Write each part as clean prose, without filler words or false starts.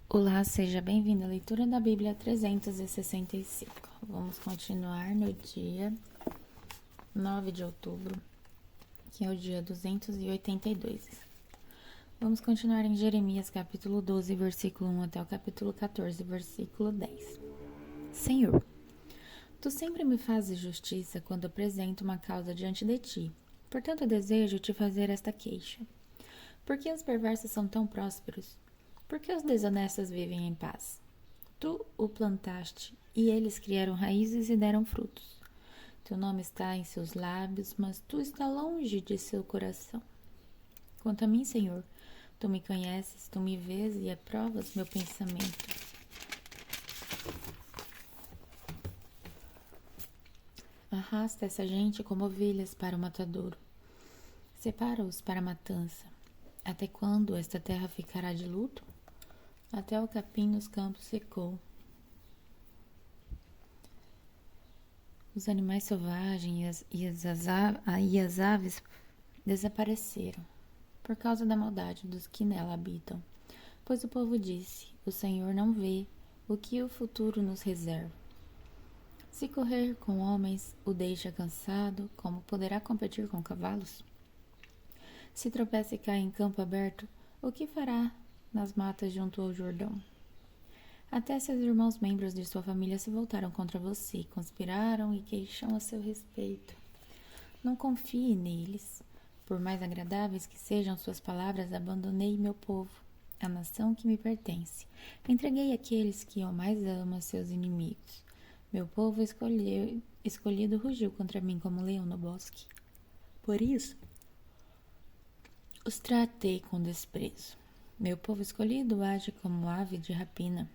Olá, seja bem-vindo à leitura da Bíblia 365. Vamos continuar no dia 9 de outubro, que é o dia 282. Vamos continuar em Jeremias capítulo 12, versículo 1 até o capítulo 14, versículo 10. Senhor, tu sempre me fazes justiça quando apresento uma causa diante de ti. Portanto, desejo te fazer esta queixa. Por que os perversos são tão prósperos? Por que os desonestos vivem em paz? Tu o plantaste, e eles criaram raízes e deram frutos. Teu nome está em seus lábios, mas tu está longe de seu coração. Quanto a mim, Senhor, tu me conheces, tu me vês e aprovas meu pensamento. Arrasta essa gente como ovelhas para o matadouro. Separa-os para a matança. Até quando esta terra ficará de luto? Até o capim nos campos secou. Os animais selvagens e as aves desapareceram por causa da maldade dos que nela habitam. Pois o povo disse: o Senhor não vê o que o futuro nos reserva. Se correr com homens o deixa cansado, como poderá competir com cavalos? Se tropeça e cai em campo aberto, o que fará nas matas junto ao Jordão? Até seus irmãos membros de sua família se voltaram contra você, conspiraram e queixam a seu respeito. Não confie neles. Por mais agradáveis que sejam suas palavras, abandonei meu povo, a nação que me pertence. Entreguei aqueles que eu mais amo a seus inimigos. Meu povo escolhido rugiu contra mim como um leão no bosque. Por isso, os tratei com desprezo. Meu povo escolhido age como ave de rapina,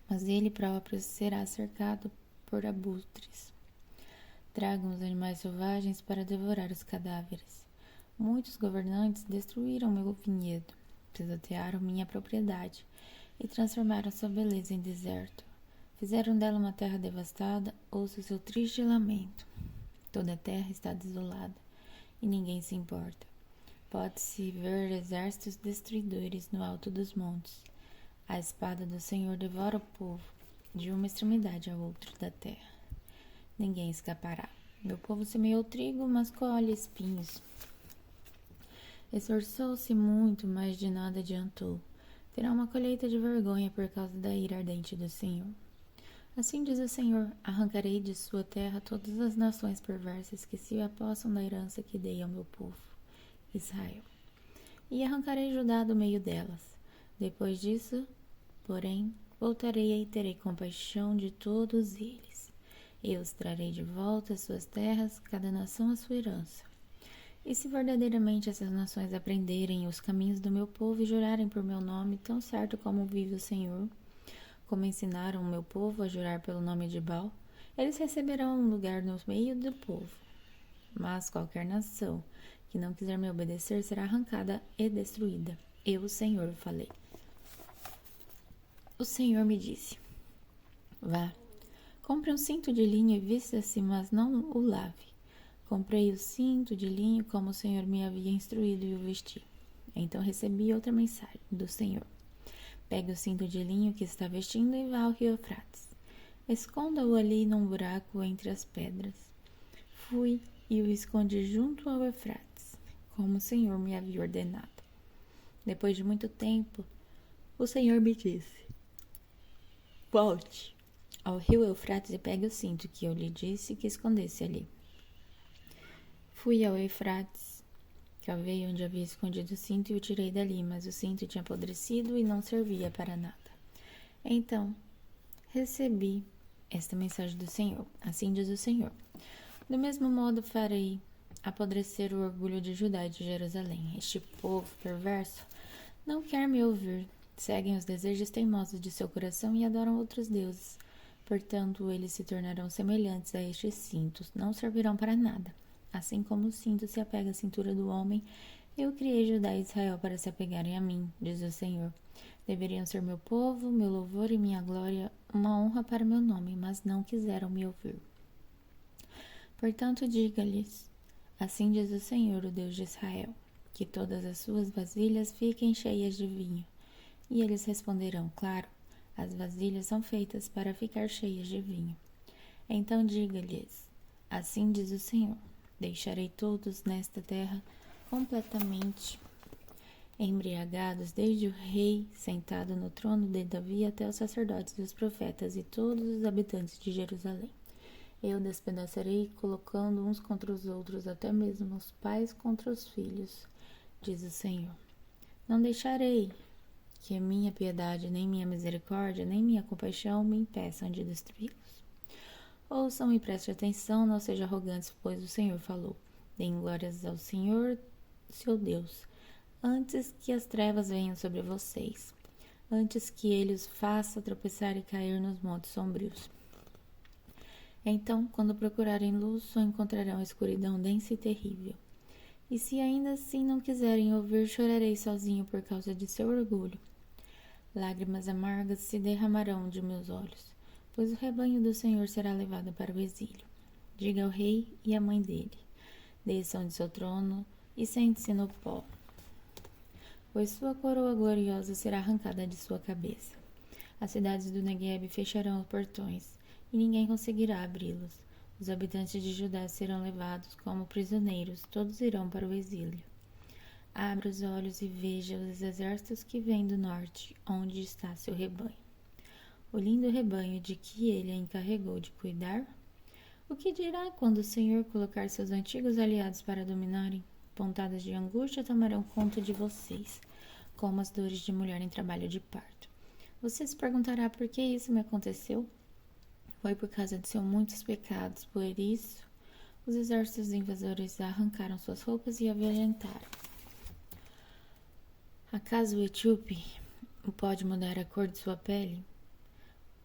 mas ele próprio será cercado por abutres. Tragam os animais selvagens para devorar os cadáveres. Muitos governantes destruíram meu vinhedo, pisotearam minha propriedade e transformaram sua beleza em deserto. Fizeram dela uma terra devastada, ouço seu triste lamento. Toda a terra está desolada e ninguém se importa. Pode-se ver exércitos destruidores no alto dos montes. A espada do Senhor devora o povo, de uma extremidade a outra da terra. Ninguém escapará. Meu povo semeou trigo, mas colhe espinhos. Esforçou-se muito, mas de nada adiantou. Terá uma colheita de vergonha por causa da ira ardente do Senhor. Assim diz o Senhor: arrancarei de sua terra todas as nações perversas que se apossam da herança que dei ao meu povo, Israel. E arrancarei Judá do meio delas. Depois disso, porém, voltarei e terei compaixão de todos eles. Eu os trarei de volta às suas terras, cada nação à sua herança. E se verdadeiramente essas nações aprenderem os caminhos do meu povo e jurarem por meu nome, tão certo como vive o Senhor, como ensinaram o meu povo a jurar pelo nome de Baal, eles receberão um lugar no meio do povo. Mas qualquer nação que não quiser me obedecer será arrancada e destruída. Eu, o Senhor, falei. O Senhor me disse: vá, compre um cinto de linho e vista-se, mas não o lave. Comprei o cinto de linho como o Senhor me havia instruído e o vesti. Então recebi outra mensagem do Senhor: pegue o cinto de linho que está vestindo e vá ao rio Eufrates. Esconda-o ali num buraco entre as pedras. Fui e o escondi junto ao Eufrates, como o Senhor me havia ordenado. Depois de muito tempo, o Senhor me disse: volte ao rio Eufrates e pegue o cinto que eu lhe disse que escondesse ali. Fui ao Eufrates, cavei onde havia escondido o cinto e o tirei dali, mas o cinto tinha apodrecido e não servia para nada. Então, recebi esta mensagem do Senhor. Assim diz o Senhor: do mesmo modo farei apodrecer o orgulho de Judá e de Jerusalém. Este povo perverso não quer me ouvir. Seguem os desejos teimosos de seu coração e adoram outros deuses. Portanto, eles se tornarão semelhantes a estes cintos, não servirão para nada. Assim como o cinto se apega à cintura do homem, eu criei Judá e Israel para se apegarem a mim, diz o Senhor. Deveriam ser meu povo, meu louvor e minha glória, uma honra para meu nome, mas não quiseram me ouvir. Portanto, diga-lhes: assim diz o Senhor, o Deus de Israel, que todas as suas vasilhas fiquem cheias de vinho, E eles responderão: claro, as vasilhas são feitas para ficar cheias de vinho. Então diga-lhes: assim diz o Senhor: deixarei todos nesta terra completamente embriagados, desde o rei sentado no trono de Davi até os sacerdotes e os profetas e todos os habitantes de Jerusalém. Eu despedaçarei, colocando uns contra os outros, até mesmo os pais contra os filhos, diz o Senhor. Não deixarei que a minha piedade, nem minha misericórdia, nem minha compaixão me impeçam de destruí-los. Ouçam e prestem atenção, não sejam arrogantes, pois o Senhor falou. Deem glórias ao Senhor, seu Deus, antes que as trevas venham sobre vocês, antes que ele os faça tropeçar e cair nos montes sombrios. Então, quando procurarem luz, só encontrarão escuridão densa e terrível. E se ainda assim não quiserem ouvir, chorarei sozinho por causa de seu orgulho. Lágrimas amargas se derramarão de meus olhos, pois o rebanho do Senhor será levado para o exílio. Diga ao rei e à mãe dele: desçam de seu trono e sente-se no pó, pois sua coroa gloriosa será arrancada de sua cabeça. As cidades do Negueb fecharão os portões, e ninguém conseguirá abri-los. Os habitantes de Judá serão levados como prisioneiros, todos irão para o exílio. Abra os olhos e veja os exércitos que vêm do norte, onde está seu rebanho. O lindo rebanho de que ele a encarregou de cuidar? O que dirá quando o Senhor colocar seus antigos aliados para dominarem? Pontadas de angústia tomarão conta de vocês, como as dores de mulher em trabalho de parto. Você se perguntará por que isso me aconteceu? Foi por causa de seus muitos pecados, por isso os exércitos invasores arrancaram suas roupas e a violentaram. Acaso o etíope pode mudar a cor de sua pele?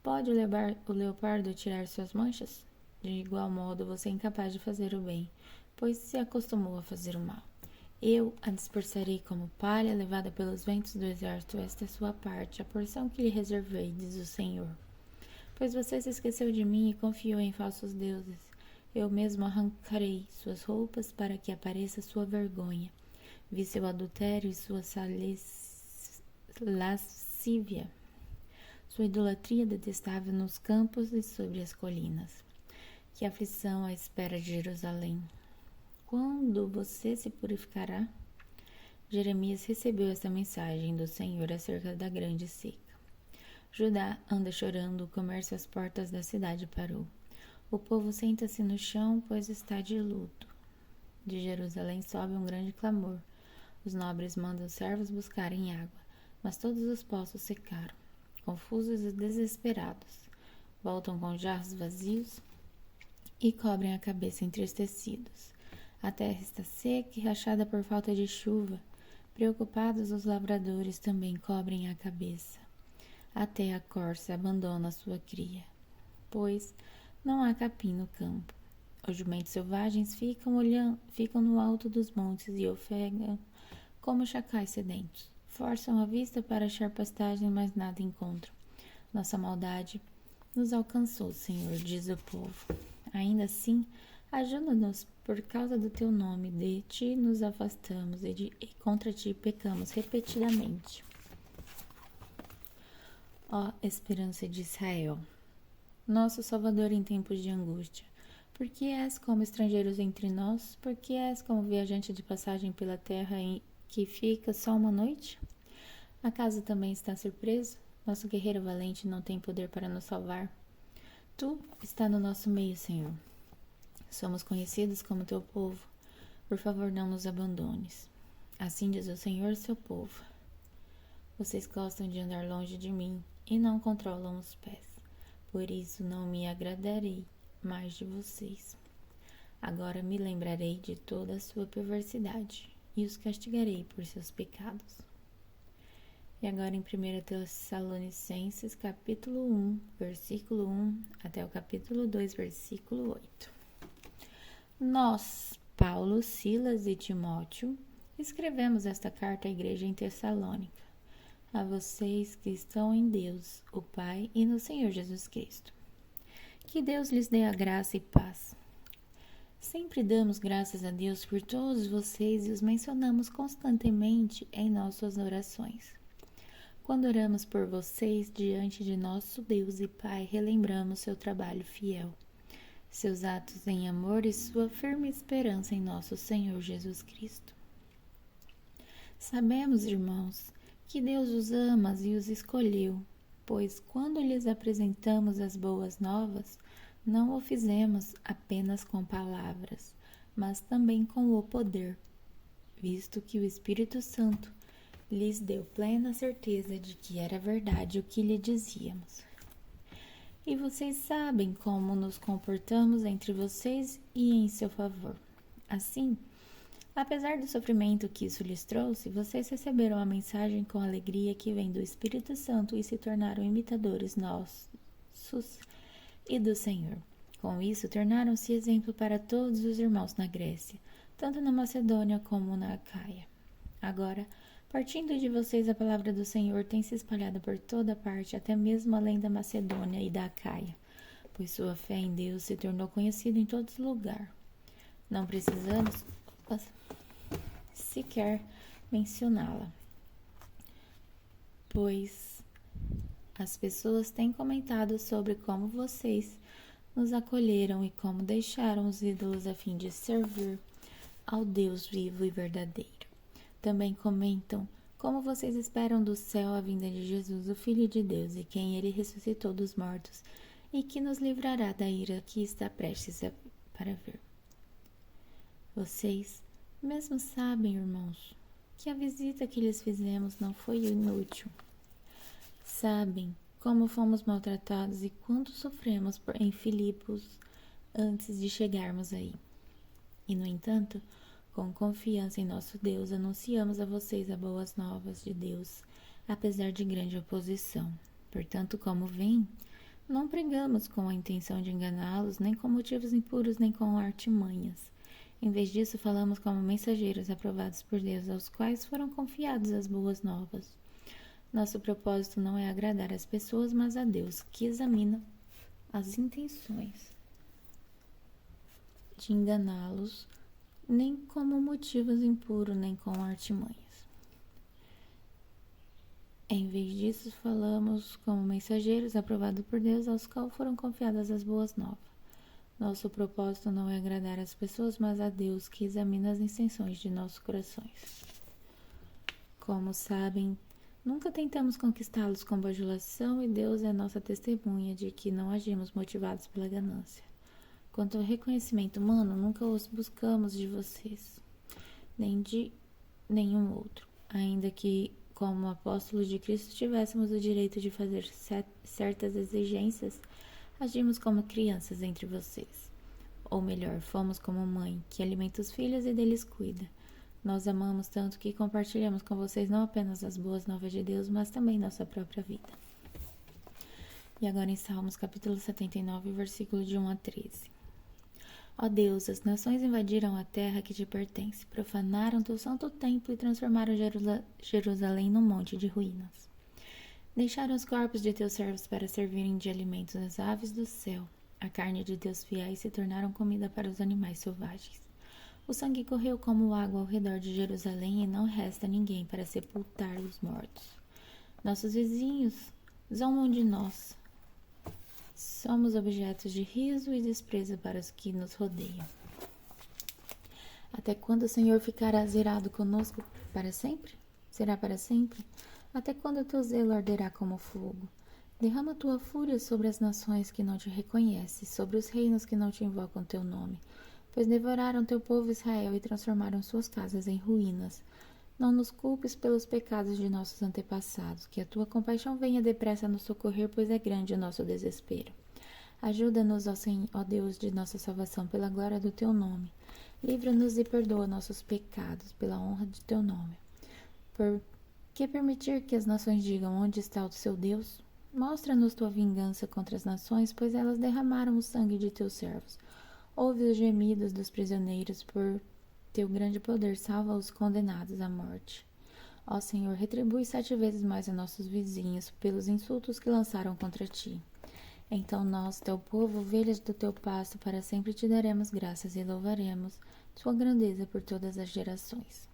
Pode o leopardo tirar suas manchas? De igual modo, você é incapaz de fazer o bem, pois se acostumou a fazer o mal. Eu a dispersarei como palha levada pelos ventos do exército. Esta é sua parte, a porção que lhe reservei, diz o Senhor. Pois você se esqueceu de mim e confiou em falsos deuses. Eu mesmo arrancarei suas roupas para que apareça sua vergonha. Vi seu adultério e sua lascívia, sua idolatria detestável nos campos e sobre as colinas. Que aflição à espera de Jerusalém! Quando você se purificará? Jeremias recebeu esta mensagem do Senhor acerca da grande seca. Judá anda chorando, o comércio às portas da cidade parou. O povo senta-se no chão, pois está de luto. De Jerusalém sobe um grande clamor. Os nobres mandam os servos buscarem água, mas todos os poços secaram. Confusos e desesperados, voltam com jarros vazios e cobrem a cabeça entristecidos. A terra está seca e rachada por falta de chuva. Preocupados, os lavradores também cobrem a cabeça. Até a corça abandona sua cria, pois não há capim no campo. Os jumentos selvagens ficam no alto dos montes e ofegam como chacais sedentos. Forçam a vista para achar pastagem, mas nada encontram. Nossa maldade nos alcançou, Senhor, diz o povo. Ainda assim, ajuda-nos por causa do teu nome. De ti nos afastamos e contra ti pecamos repetidamente. Ó esperança de Israel, nosso Salvador em tempos de angústia, por que és como estrangeiros entre nós? Por que és como viajante de passagem pela terra em que fica só uma noite? Acaso também está surpreso? Nosso guerreiro valente não tem poder para nos salvar? Tu está no nosso meio, Senhor. Somos conhecidos como teu povo. Por favor, não nos abandones. Assim diz o Senhor, seu povo. Vocês gostam de andar longe de mim e não controlam os pés. Por isso não me agradarei mais de vocês. Agora me lembrarei de toda a sua perversidade e os castigarei por seus pecados. E agora em 1 Tessalonicenses, capítulo 1, versículo 1, até o capítulo 2, versículo 8. Nós, Paulo, Silas e Timóteo, escrevemos esta carta à igreja em Tessalônica, a vocês que estão em Deus, o Pai, e no Senhor Jesus Cristo. Que Deus lhes dê a graça e paz. Sempre damos graças a Deus por todos vocês e os mencionamos constantemente em nossas orações. Quando oramos por vocês diante de nosso Deus e Pai, relembramos seu trabalho fiel, seus atos em amor e sua firme esperança em nosso Senhor Jesus Cristo. Sabemos, irmãos, que Deus os ama e os escolheu, pois quando lhes apresentamos as boas novas, não o fizemos apenas com palavras, mas também com o poder, visto que o Espírito Santo lhes deu plena certeza de que era verdade o que lhe dizíamos. E vocês sabem como nos comportamos entre vocês e em seu favor. Assim, apesar do sofrimento que isso lhes trouxe, vocês receberam a mensagem com alegria que vem do Espírito Santo e se tornaram imitadores nossos e do Senhor. Com isso, tornaram-se exemplo para todos os irmãos na Grécia, tanto na Macedônia como na Acaia. Agora, partindo de vocês, a palavra do Senhor tem se espalhado por toda parte, até mesmo além da Macedônia e da Acaia, pois sua fé em Deus se tornou conhecida em todo lugar. Não precisamos sequer mencioná-la, pois as pessoas têm comentado sobre como vocês nos acolheram e como deixaram os ídolos a fim de servir ao Deus vivo e verdadeiro. Também comentam como vocês esperam do céu a vinda de Jesus, o Filho de Deus, e quem ele ressuscitou dos mortos, e que nos livrará da ira que está prestes para vir. Vocês mesmo sabem, irmãos, que a visita que lhes fizemos não foi inútil. Sabem como fomos maltratados e quanto sofremos em Filipos antes de chegarmos aí. E, no entanto, com confiança em nosso Deus, anunciamos a vocês as boas novas de Deus, apesar de grande oposição. Portanto, como veem, não pregamos com a intenção de enganá-los, nem com motivos impuros, nem com artimanhas. Em vez disso, falamos como mensageiros aprovados por Deus, aos quais foram confiadas as boas novas. Nosso propósito não é agradar as pessoas, mas a Deus, que examina as intenções, de enganá-los, nem como motivos impuros, nem com artimanhas. Em vez disso, falamos como mensageiros aprovados por Deus, aos quais foram confiadas as boas novas. Nosso propósito não é agradar as pessoas, mas a Deus, que examina as intenções de nossos corações. Como sabem, nunca tentamos conquistá-los com bajulação e Deus é nossa testemunha de que não agimos motivados pela ganância. Quanto ao reconhecimento humano, nunca os buscamos de vocês, nem de nenhum outro, ainda que, como apóstolos de Cristo, tivéssemos o direito de fazer certas exigências, agimos como crianças entre vocês. Ou melhor, fomos como mãe, que alimenta os filhos e deles cuida. Nós amamos tanto que compartilhamos com vocês não apenas as boas novas de Deus, mas também nossa própria vida. E agora em Salmos capítulo 79, versículo de 1 a 13. Ó Deus, as nações invadiram a terra que te pertence, profanaram teu santo templo e transformaram Jerusalém num monte de ruínas. Deixaram os corpos de teus servos para servirem de alimentos às aves do céu. A carne de teus fiéis se tornaram comida para os animais selvagens. O sangue correu como água ao redor de Jerusalém e não resta ninguém para sepultar os mortos. Nossos vizinhos zombam de nós. Somos objetos de riso e desprezo para os que nos rodeiam. Até quando o Senhor ficará zirado conosco? Para sempre? Será para sempre? Até quando o teu zelo arderá como fogo? Derrama tua fúria sobre as nações que não te reconhecem, sobre os reinos que não te invocam teu nome, pois devoraram teu povo Israel e transformaram suas casas em ruínas. Não nos culpes pelos pecados de nossos antepassados, que a tua compaixão venha depressa nos socorrer, pois é grande o nosso desespero. Ajuda-nos, ó Deus de nossa salvação, pela glória do teu nome. Livra-nos e perdoa nossos pecados, pela honra de teu nome. Por que permitir que as nações digam onde está o seu Deus? Mostra-nos tua vingança contra as nações, pois elas derramaram o sangue de teus servos. Ouve os gemidos dos prisioneiros, por teu grande poder salva os condenados à morte. Ó Senhor, retribui 7 vezes mais a nossos vizinhos pelos insultos que lançaram contra ti. Então nós, teu povo, ovelhas do teu pasto, para sempre te daremos graças e louvaremos tua grandeza por todas as gerações.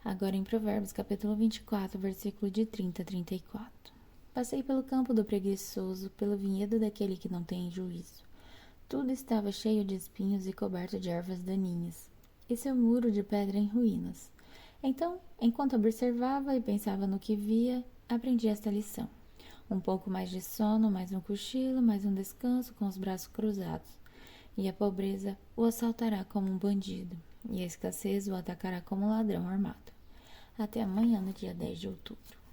Agora em Provérbios, capítulo 24, versículo de 30 a 34. Passei pelo campo do preguiçoso, pelo vinhedo daquele que não tem juízo. Tudo estava cheio de espinhos e coberto de ervas daninhas, e seu muro de pedra em ruínas. Então, enquanto observava e pensava no que via, aprendi esta lição. Um pouco mais de sono, mais um cochilo, mais um descanso com os braços cruzados. E a pobreza o assaltará como um bandido, e a escassez o atacará como um ladrão armado. Até amanhã, no dia 10 de outubro.